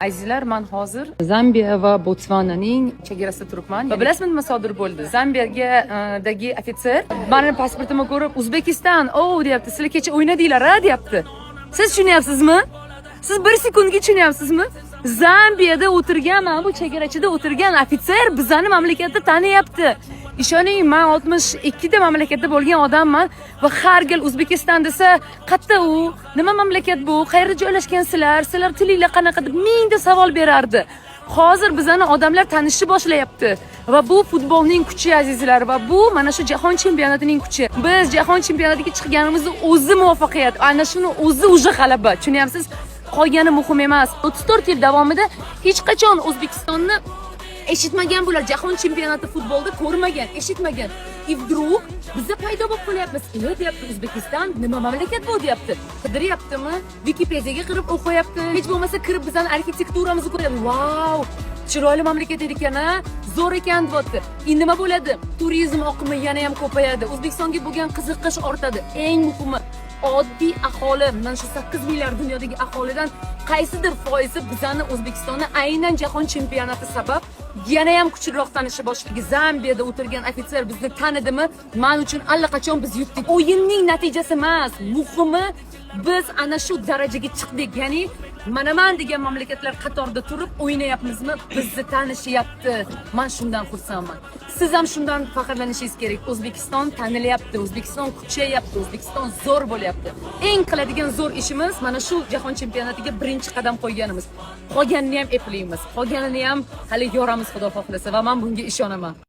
Azizlar, men hozir Zambiya va Botsvananing chegarasida turibman. Va bilasizmi nima sodir bo'ldi? Zambiyadagi ofitser meni pasportimni ko'rib, O'zbekiston, deyapti. Sizlar kecha o'ynadinglar-a, deyapti. Siz tushunyapsizmi? Siz bir sekundga tushunyapsizmi? Zambiyada o'tirgan, mana bu chegarachida o'tirgan ofitser bizani mamlakatda taniyapti. Ishoning, men 62 ta mamlakatda bo'lgan odamman va har gal O'zbekiston desa, qayerda u? Nima mamlakat bu? Qayerda joylashgansizlar? Sizlar tilinglar qanaqa deb mingta savol berardi. Hozir bizani odamlar tanishni boshlayapti. Va bu futbolning kuchi, azizlar, va bu mana shu jahon chempionatining kuchi. Biz jahon chempionatiga chiqganimizning o'zi muvaffaqiyat. Ana shuni o'zi g'alaba. Tushunyapsiz? Qolgani muhim emas. 34 yil davomida hech qachon O'zbekistonni eshitmagan bular, jahon chempionati futbolda ko'rmagan, eshitmagan. Vdrug bizda paydo bo'lib qolyapmiz. Deyapti, O'zbekiston nima mamlakat bu deyapti. Qidiryaptimi? Wikipediyaga kirib o'qiyapti. Hech bo'lmasa kirib bizning arxitekturamizni ko'ryapti. Vau! Chiroyli mamlakat ekan-a, zo'r ekan deyapti. Endi nima bo'ladi? Turizm oqimi yana ham ko'payadi. O'zbekistonga bo'lgan qiziqish ortadi. Eng muhimi, oddiy aholi, mana shu 8 milliard dunyodagi aholidan qaysidir foizi bizani O'zbekistonni aynan jahon chempionati sabab yana ham kuchliroq tanisha boshladi. Zambiyada o'tirgan ofitser bizni tanidimi? Men uchun allaqachon biz yutdik. O'yinning natijasi emas, muhimi biz ana shu darajaga chiqdik. Ya'ni mana degan mamlakatlar qatorida turib o'ynayapmizmi? Bizni tanishyapti. Men shundan xursandman. Siz ham shundan faxrlanishingiz kerak. O'zbekiston tanilyapti, O'zbekiston kuchayapti, O'zbekiston zo'r bo'lyapti. Eng qiladigan zo'r ishimiz mana shu jahon chempionatiga birinchi qadam qo'yganimiz. Qolganini ham eplaymiz. Qolganini ham hali yoramiz, Xudo xohlasa, va men bunga ishonaman.